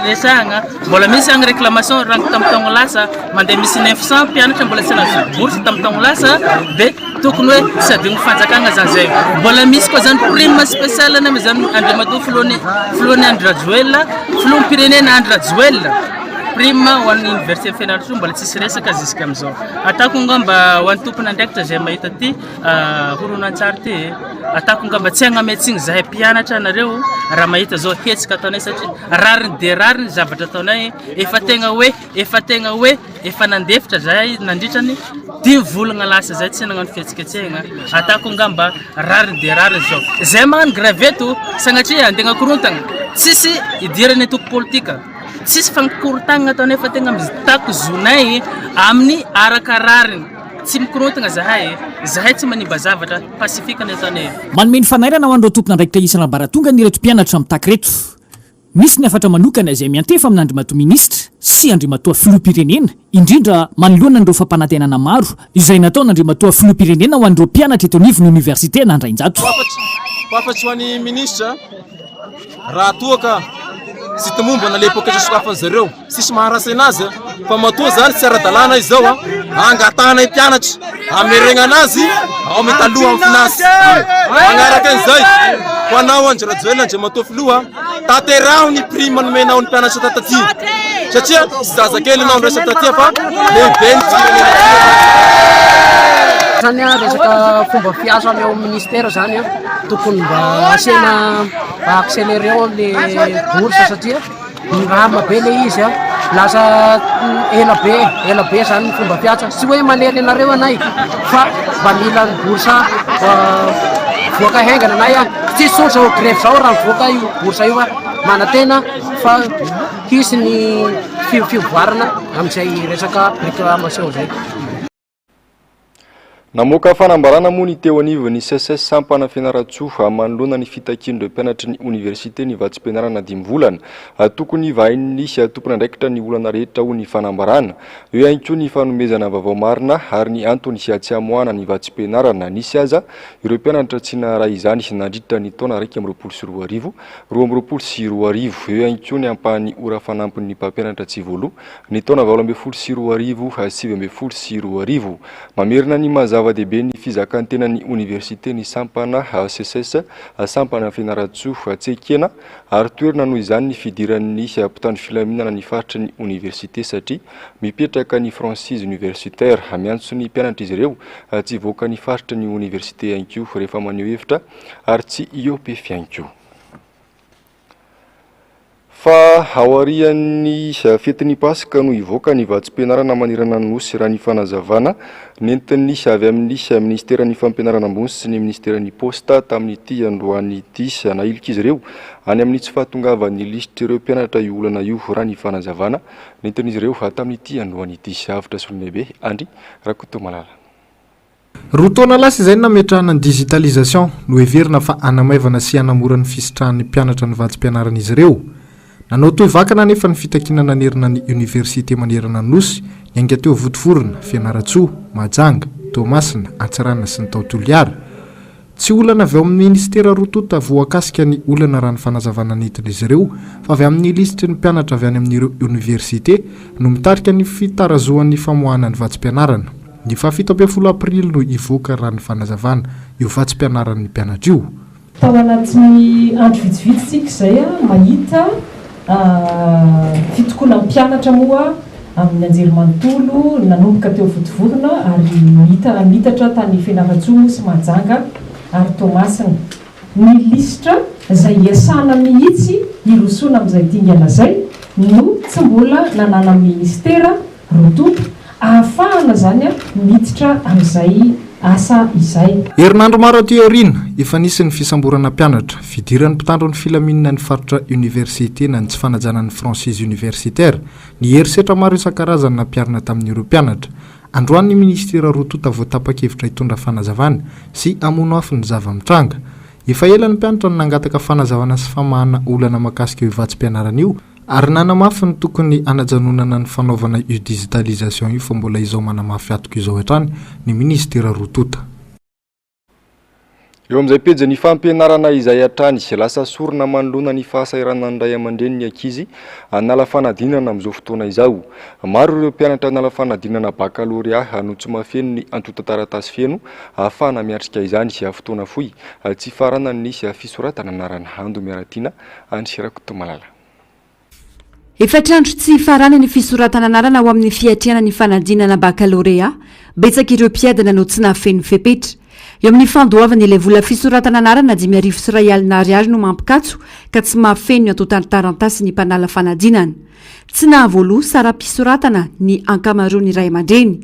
lesahagna mbola misy agny réclamation rango tamin'ny taogno lasa mandeha misy 900 mpianatra mbola tsy nahazo bourse tamin'ny taogno lasa de tokony hoe sady ny fanjakagna zany zay. Mbola misy koa zany prime spécial na zany Andriamatoa Filony Andrajoel Filony Pirenena Andrajoel prime ho an'ny université Fianaratsoa mbola tsisy resaka jusqu'à amin'izao. Atako ngamba ho an'ny tompona andraikitra zay mahita ty horonan-tsary ty atako ngamba tsy hagnametsiny zahay mpianatra anareo raha mahita zao hetsika ataonay satria rariny de rariny zavatra ataonay efa tegna hoe efa nandefitra zahay nandritrany 10 volana lasa zay tsy nagnano fihetsiketsehagna atako ngamba rariny de rariny zao zay magnano graveto sagnatria andegna korontagna tsisy idirany toko politika tsisy fankorotagna ataonay fa tegna mizitako zonay amin'ny araka rariny tsy mikorontagna zahay tsy manimba zavatra pasifika ny ataonay. Manome ny fanairana ho an'ireo tompona andraikitra isana ambaratonga ny reto mpianatra mitaky reto. Misy ny afatra manokana izay miantefa amin'ny Andriamatoa Ministra sy Andriamatoa Filoham-pirenena indrindra manoloana an'ireo fampanantenana maro izay nataony Andriamatoa Filoham-pirenena ho an'ireo mpianatra eto anivon'ny université na Andrainjato. Afatsy ho an'ny ministra raha toa ka sy tomomba na lepoka sokafan'zareo sisy maharasy anazy fa matoa zany tsy ara-dalàna izao angatahana ny mpianatra ameregna anazy ao metaloha amin'ny finasy magnaraka an'izay ho anao Andrajoel Andriamatoa Filoha tateraho ny prime nomenao ny mpianatra tataty satria sy zazakely anao ndraisa taty fa lehibe ny zany resaka fomba fiasa eo amin'ny ministère zany tokony mba asena accéléré le bourse satria mirama be le izy lasa ela be zany ny fomba fiasa sy hoe manely anareo anay fa mba mila ny bourse voaka haingana anay tsy sotra ho grève zao raha voaka io bourse io manatena fa hisy ny fivoarana amin'izay resaka réclamation zay. Namoaka fanambarana moa ny teo anivon'ny SSS sampana Fianaratsoa manoloana ny fitakin'ireo mpianatra ny université ny vatsim-pianarana 5 volana tokony vahin'ny tompona andraikitra ny olana rehetra ho ny fanambarana eo ihany koa ny fanomezana vaovao marina ary ny antony sy tsy hamoana ny vatsim-pianarana nisy aza ireo mpianatra tsy naray izany nandritra ny taona 2024 2024 eo ihany koa ny ampahany ora fanampin'ny mpampianatra tsy volo ny taona 2024 2024 mamerina ny mazava zava-dehibe ny fizakantena ny université ny sampana CSS sampana Fianaratsoa Tsekena ary toerana noho izany ny fidiran'ny mpitandro filaminana ny faritra ny université satria mipetraka ny franchise universitaire miantso ny mpianatra izy ireo tsy voaka ny faritra ny université ihany koa rehefa maneho hevitra ary tsy IOPF ihany koa. Fa aorian'ny fetin'ny Pasika no ivoaka ny vatsim-pianarana manirana ny nosy raha ny fanazavana nentin'ny avy amin'ny ministeran'ny fampianarana ambony sy ny ministeran'ny posta tamin'ity androany ity nailika izy ireo any amin'ny tsy fahatongavan'ny lisitra ireo mpianatra io olana io raha ny fanazavana nentin'izy ireo tamin'ity androany ity avitra solonaibe andry Rakoto Malala. Roa taona lasa izay nametrahana ny digitalisation no heverina fa anamaivana sy anamora ny fisitrahan'ny mpianatra ny vatsim-pianarana izy ireo. Nanao toy vakana nefa ny fitakinana nerina ny université manerana ny nosy nianga teo Votovorona, Fianaratsoa, Mahajanga, Toamasina, Antsarana sy ny Taotoliara. Tsy olana avy ao amin'ny ministera rotota voakasika ny olana raha ny fanazavana nentin'izy ireo fa avy amin'ny lisitry ny mpianatra avy any amin'ireo université no mitarika ny fitarazoan'ny famoahana ny vatsim-pianarana. Ny 17 Aprily no ivoaka raha ny fanazavana io vatsim-pianaran'ny mpianatra io. Tao anatin'ny andro vitsivitsy izay mahita fitokoana mpianatra moa amin'ny anjerimanontolo nanomboka teo Votovorona ary mitatra tany Fianaratsoa sy Mahajanga ary Toamasina. Ny lisitra izay iasana mihitsy irosoana amin'izay dingana izay no tsy mbola nanana ministera rotota ahafahana zany miditra amin'izay asa izay. Herinandro maro aty aoriana efa nisy ny fisamborana mpianatra fidiran'ny mpitandro ny filaminana ny faritra université na ny tsy fanajanan'ny franchise universitaire ny herisetra maro isan-karazany nampiarina tamin'ireo mpianatra. Androany ny ministera rotota voatapa-kevitra hitondra fanazavana sy amono afo ny zava-mitranga. Efa ela ny mpianatra no nangataka fanazavana sy famahana olana makasika io vatsim-pianarana io ary nanamafy ny tokony anajanonana ny fanaovana io digitalisation io fa mbola izao manamafy atoko izao hatrany ny ministera rotota. Eo amin'izay pejy ny fampianarana izay hatrany lasa sorona manoloana ny fahasairanana ny ray aman-dreny ny ankizy nala fanadinana amin'izao fotoana izao. Maro ireo mpianatra nala fanadinana baccalauréat no tsy mahafeno ny antota taratasy feno ahafahana miatrika izany fotoana fohy tsy farana ny fisoratana anarana Ando Miaratina Andry Rakoto Malala. Efatrandro tsy farana ny fisoratana anarana ao amin'ny fiatriana ny fanadinana baccalauréat betsaka ireo mpiadana no tsy nahafeno fepetra. Eo amin'ny fandoavana ilay vola fisoratana anarana 5,000 alina ariary no mampikatso ka tsy mahafeno ny antotany tarantasy ny mpanala fanadinana. Tsy nahavoaloha sara-pisoratana ny ankamaroany ray aman-dreny.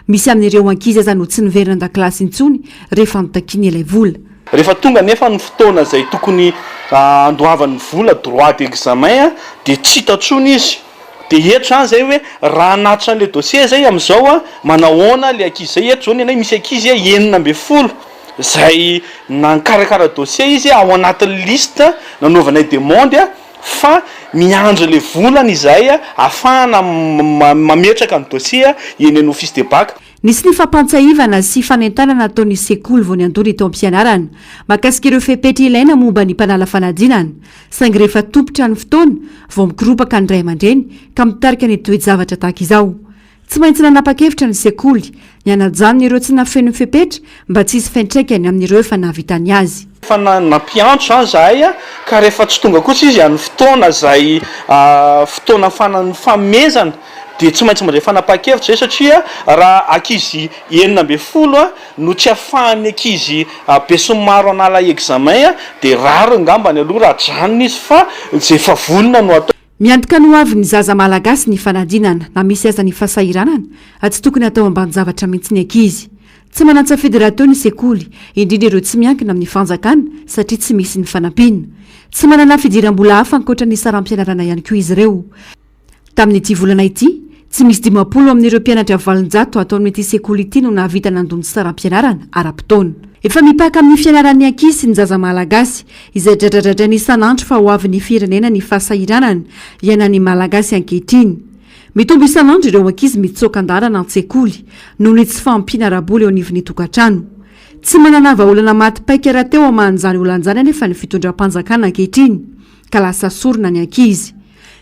Misy amin'ireo ankizy aza no tsy niverina an-dakilasy intsony rehefa notakiany ilay vola. Rehefa tonga nefa ny fotoana izay tokony andoavan'ny vola droit d'examen dia tsy hitantsony izy. Dia eto zany zay hoe raha anatitra an'ilay dossier zay amin'izao manahoana ilay ankizy zay eto zao ny misy ankizy 9 izay nankarakara dossier izy ao anatin'ny liste nanaovanay demande fa miandry le volana izay ahafahana mametraka ny dossier eny amin'ny office de bac. Nisy ny fampantsahivana sy fanentanana ataon'ny sekoly vao niandony tao am-pianarana makasika ireo fepetra ilaina momba ny mpanala fanadinana saingy rehefa topotra ny fotoana vao mikiropaka ny ray aman-dreny ka mitarika ny toe-javatra tahaka izao. Tsy maintsy nanapa-kevitra ny sekoly ny anajanona ireo tsy nafeno fepetra mba tsy hisy fiantraikany amin'ireo efa nahavitany azy. Fa nampiantso any zahay ka rehefa tsy tonga kosa izy amin'ny fotoana izay fotoana fanany famezana dia tsy maintsy mandray fanapa-kevitra zay satria raha ankizy 9 no tsy ahafahany ankizy besomaro anala examen dia raro ngambany aloha raha dranony izy fa zay efa vonona no atao. Miantoka no avy ny zaza malagasy ny fanadinana na misy aza ny fahasahiranana tsy tokony atao ambany zavatra mihitsy ny ankizy. Tsy manantsafidy raha teo ny sekoly indrindra ireo tsy miankina amin'ny fanjakana satria tsy misy ny fanampina. Tsy manana fidiram-bola hafa ankoatra ny saram-pianarana ihany koa izy ireo. Tamin'ity volana ity tsy misy 50 amin'ireo mpianatra 700 atao amin'ity sekoly ity no nahavita nandony saram-pianarana ara-potoana. Efa mipaka amin'ny fianaran'ny ankizy sy ny zaza malagasy izay dradradradrany isan'andro fa ho avy ny firenena ny fahasahiranana iainan'ny malagasy ankehitriny. Mitombo isan'andro ireo ankizy mitsoka andarana an-tsekoly noho ny tsy fahampiana raboly eo anivon'ny tokantrano. Tsy manana vahaolana maty paika raha teo aman'izany olan'izany anefa ny fitondram-panjakana ankehitriny ka lasa sorona ny ankizy.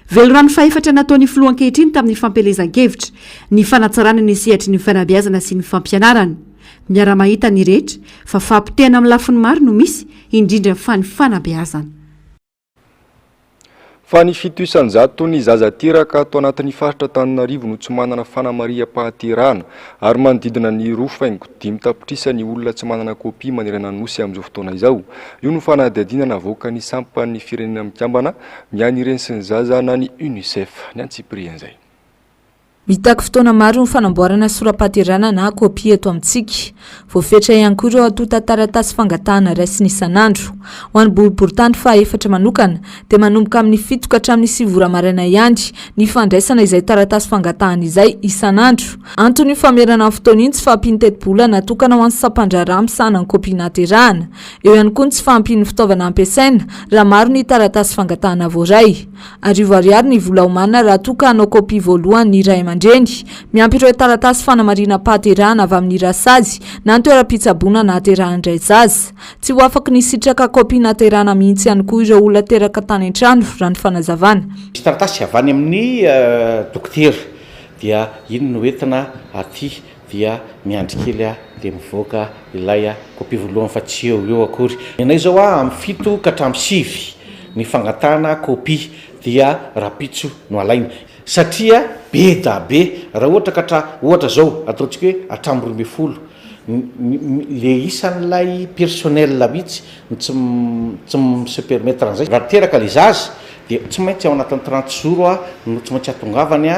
Velorano faefatra nataon'ny filoha ankehitriny tamin'ny fampelezan-kevitra ny fanatsarana ny sehatry ny fanabeazana sy ny fampianarana. miara-mahita ny rehetra fa fampitena amin'ny lafiny maro no misy indrindra fanyfanabeazana. Fa ny fito isan-jato ny zazatiraka ato anatin'ny faritra Antananarivo no tsy manana fanamariam-pahaterahana ary manodidina ny 2.5 tapitrisa ny olona tsy manana kopia manerana ny nosy amin'izao fotoana izao. Io no fanadihadiana navoaka ny sampan'ny firenena mikambana miany ireny sy ny zaza na ny UNICEF ny antsiprian'izay. Mitaky fotoana maro ny fanamboarana sora-pahaterahana na kopia eto amintsika. Voafetra ihany koa ireo atota taratasy fangatahana raisiny isan'andro. Ho an'ny boriboritany faha-efatra manokana dia manomboka amin'ny 7 ka hatramin'ny 9 ora maraina ihany ny fandraisana izay taratasy fangatahana izay isan'andro. Antony famerana amin'ny fotoana iny tsy fahampiany 8 bola natokana ho an'ny sampandraraha misahana ny kopia nahaterahana. Eo ihany koa ny tsy fahampiany fitaovana ampiasaina raha maro ny taratasy fangatahana voaray. Arivo-ariary ny vola omana raha toka hanao kopia voalohany ny ray aman-dreny. Miampy ireo taratasy fanamarina-pahaterahana avy amin'ny rasazy na ny toeram-pitsaboana nahaterahandray zaza. Tsy ho afaka ny sitraka kopia nahaterahana mihitsy ihany koa ireo olona teraka tany an-trano raha ny fanazavana. Misy taratasy avy any amin'ny dokotera dia iny no entina aty dia miandry kely dia mivoaka ilay kopia voalohany fa tsy eo akory. Inay zao amin'ny 7 ka hatramin'ny 9 ny fangatahana kopia dia rapitso no alaina satria be da be raha ohatra ka ohatra zao ataontsika hoe hatramin'ny 12 le isan'ilay personnel mihitsy tsy se permettre an'izay raha teraka le zaza dia tsy maintsy ao anatin'ny 30 jours no tsy maintsy atongavany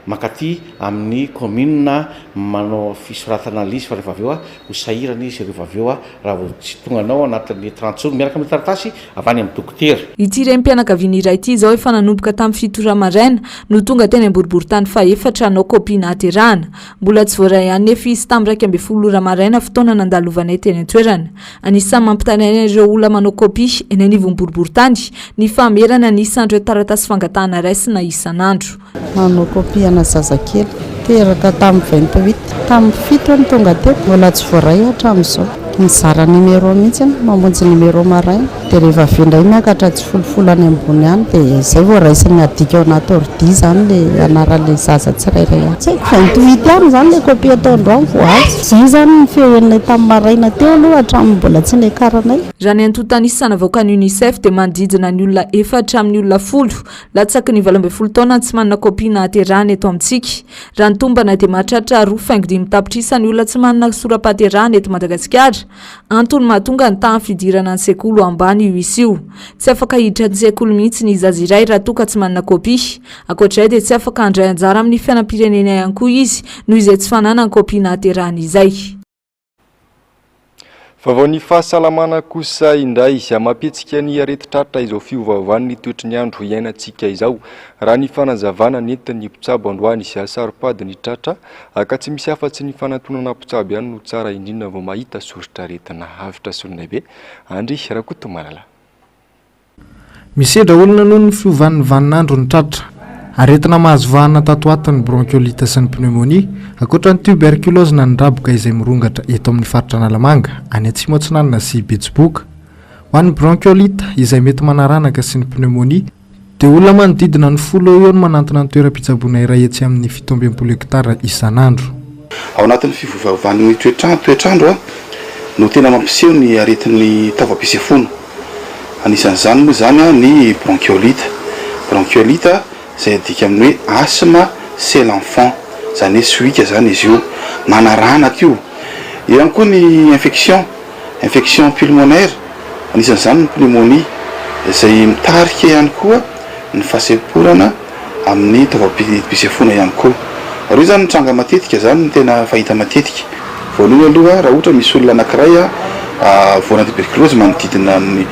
makaty amin'ny commune manao fisoratana an'izy fa rehefa avy eo ho sahirana izy rehefa avy eo raha tsy tonga anao anatin'ny 30 jours miaraka amin'ny taratasy avy any amin'ny dokotera. Ity renim-pianakaviana iray ity zao efa nanomboka tamin'ny 7 ora maraina no tonga teny amboriboritany faha-efatra hanao kopia nahaterahana. Mbola tsy voaray ihany nefa izy tamin'ny 2:30 ora maraina fotoana nandalovanay teny an-toerana. Anisany mampitanaina ireo olona manao kopia eny anivon'ny boriboritany ny famerana ny isan'ireo taratasy fangatahana raisina isan'andro. Manao kopia na zazakely teraka tamin'ny 28 tamin'ny 7 ny tonga teto mbola tsy voaray hatramin'izao. Mizara numéro mihitsy mamonjy numéro maraina dia rehefa avy miakatra tsy folofolo any ambony any dia izay voaraisiny adika ao anaty ordi zany le anaran'le zaza tsirairay any. Tsy haiko 28 any zany le kopia atao androany voazy. Zay zany ny feon'ilay tamin'ny maraina teo aloha hatramin'ny mbola tsy nekaranay. Raha ny antotanisy navoaka ny UNICEF dia manodidina ny olona 4 hatramin'ny olona 10 latsaky ny 12 taona tsy manana kopia nahaterahana eto amintsika. Raha ny tombana dia mahatratra 2.5 tapitrisa ny olona tsy manana sora-pahaterahana eto Madagasikara. Antony mahatonga ny tahan'ny fidirana ny sekoly ambany io izy io. Tsy afaka hiditra ny sekoly mihitsy ny zaza iray raha toka tsy manana kopia. Ankoatr'izay dia tsy afaka handray anjara amin'ny fiainam-pirenena ihany koa izy noho izay tsy fanana ny kopia nahaterahana izay. Vaovao ny fahasalamana kosa indray mampitsika ny areti-tratra izao fiovaovan'ny toetry ny andro iainantsika izao. Raha ny fanazavana nentin'ny mpitsabo androany sy asaro-pady ny tratra ka tsy misy afa-tsy ny fanantonana mpitsabo ihany no tsara indrindra vao mahita soritra aretina avitra solonaibe. Andry Rakoto Malala. Misedra olona noho ny fiovan'ny vaninandro ny tratra. Aretina mahazo vahana tatoatiny bronchiolite sy ny pneumonie ankoatra ny tuberculose na ny raboka izay mirongatra eto amin'ny faritra Analamanga any Atsimo Atsinanana sy Betsiboka. Ho an'ny bronchiolite izay mety manaranaka sy ny pneumonie dia olona manodidina ny 10 eo no manantona ny toeram-pitsaboana iray etsy amin'ny 17 hektara isan'andro. Ao anatin'ny fivoavavan'ny toetrandro no tena mampiseho ny aretin'ny taovam-pisefoana. Anisan'izany moa zany ny bronchiolite zay adika amin'ny hoe asthme c'est l'enfant zany hoe suika zany izy io manaranaka io. Eo ihany koa ny infection pulmonaire anisan'izany ny pneumonie izay mitarika ihany koa ny fahasemporana amin'ny taovam-pisefoana ihany koa. Ary io zany mitranga matetika zany ny tena fahita matetika. Voalohany aloha raha ohatra misy olona anankiray voana tuberculose manodidina ny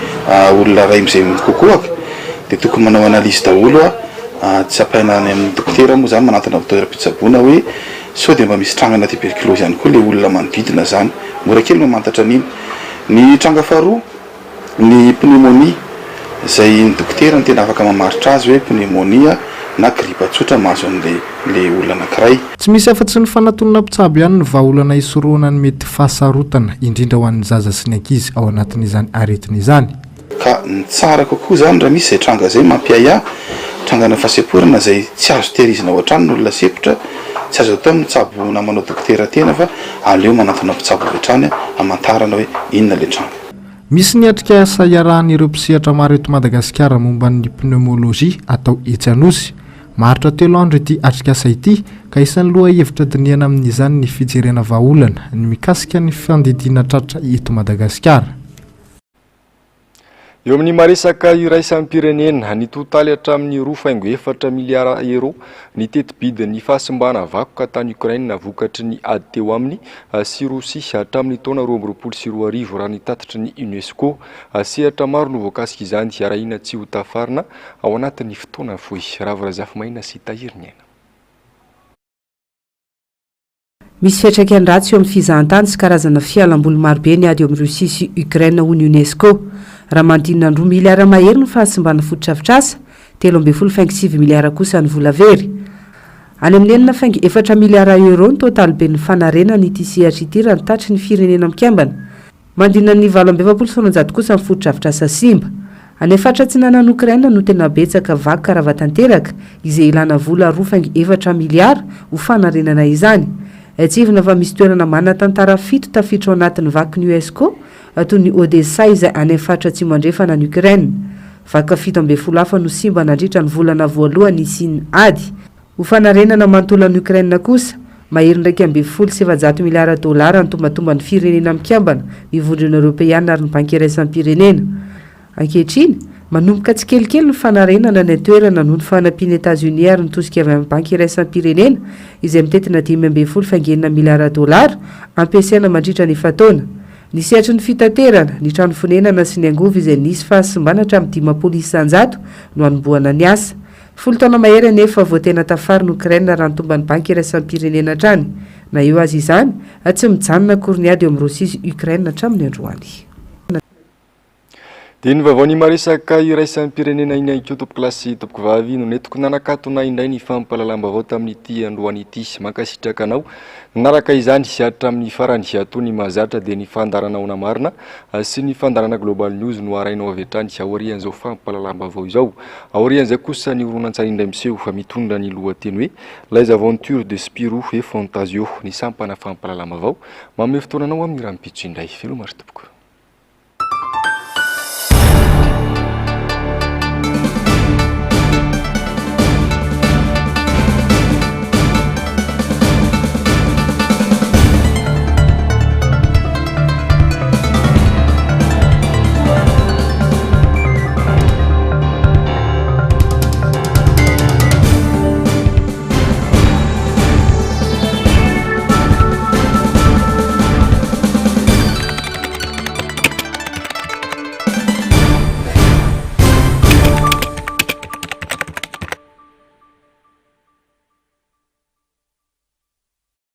olona ray amizay mikokoaka dia tokony manao analyse daholo tsy apaina any amin'ny dokotera moa zany manantona toeram-pitsaboana hoe sao dia mba misy trangana tuberculose ihany koa le olona manodidina zany. Mora kely mamantatra an'iny. Ny tranga faharoa ny pneumonie izay ny dokotera ny tena afaka mamaritra azy hoe pneumonia na grippe tsotra mahazo an'le olona anankiray. Tsy misy afa-tsy ny fanatonana mpitsabo ihany ny vahaolana isoroana ny mety fahasarotana indrindra ho an'ny zaza sy ny ankizy ao anatin'izany aretina izany. ka ny tsara kokoa zany raha misy zay tranga zay mampiay ahy trangana fahaseporana zay tsy azo tehirizina ao an-trano n'olona sepotra tsy azo atao mitsabo na manao dokotera tena fa aleo manantona mpitsabo avy hatrany hamantarana hoe inona le trano. Misy ny atrika asa iarahan'ireo mpisehatra maro eto Madagasikara momba ny pneumologia atao Etsy-Anosy. Maharitra 3 andro ity atrika asa ity ka isan'ny loha hevitra diniana amin'izany ny fijerena vahaolana ny mikasika ny fandidiana tratra eto Madagasikara. Eo amin'ny maresaka iraisam-pirenena ny totaly hatramin'ny 2.4 miliara euro ny teti-bidy ny fahasimbana vakoka tany Ukraine vokatry ny ady teo aminy sy Rosia hatramin'ny taona 2024 raha ny tatitry ny UNESCO. Sehatra maro no voakasika izany arahina tsy ho tafarina ao anatin'ny fotoana fohy. Ravirazafimaina sy tahiriny aina. Misy fiantraikany ratsy eo amin'ny fizahantany sy karazana fialamboly marobe ny ady eo amin'ny Rosia sy Ukraine ho ny UNESCO. Raha manodinina 2 miliara mahery ny fahasimbana fototra-avitrasa, 13.7 miliara kosa ny vola very. Any amin'ny 4 miliara euro ny totaly be ny fanarena ny tisehatra ity raha ny tatry ny firenena mikambana. Mandinina ny 7.7 kosa ny fototra-avitrasa simba. Any fahatratsinana ny Ukraine no tena betsaka vakoka rava-tanteraka izay ilana vola 2.4 miliara ho fanarenana izany. Tsivina fa misy toerana manan-tantara 7 tafiditra ao anatin'ny vaky ny UNESCO toy ny Odessa izay any fahatratsimo andrefana ny Ukraine. Vaka 17 hafa no simba nandritra ny volana voalohany sy ny ady. Ho fanarenana manotola ny Ukraine kosa, mahery ndraiky 700 miliara dolara ny tombatomba ny firenena mikambana mivondrona Europeana ary ny banky iraisam-pirenena. Ankehitriny, manomboka tsy kelikely ny fanarenana ny toerana noho ny fanampiany États-Unis ary nitosika avy amin'ny banky iraisam-pirenena izay mitetina 5.9 miliara dolara ampiasaina mandritra ny fataona. Ny sehatry ny fitaterana, ny trano fonenana sy ny angovo izay nisy fahasimbana hatramin'ny 10% no anombohana ny asa. 10 taona mahery anefa voatena tafariny Ukraine raha ny tomba ny banky iraisam-pirenena hatrany. Na eo azy izany, tsy mijanona akory ny ady eo amin'ny Rosia sy Ukraine hatramin'ny androany. Dia ny vaovao ny maresaka iraisam-pirenena iny ihany koa tompoko lasy tompoko vavy no netiko nanakatona indray ny fampalalam-baovao tamin'ity androany ity mankasitraka anao. Naraka izany hatramin'ny farany atony mahazatra dia ny fandarana ona marina sy ny fandarana Global News no arainao avy hatrany aorian'izao fampalalam-baovao izao. Aorian'izay kosa ny horonan-tsary indray miseho fa mitondra ny lohateny hoe Les Aventures de Spirou et Fantasio ny sampana fampalalam-baovao. Manome fotoana anao amin'ny raha mipitso indray. Velomary tompoko.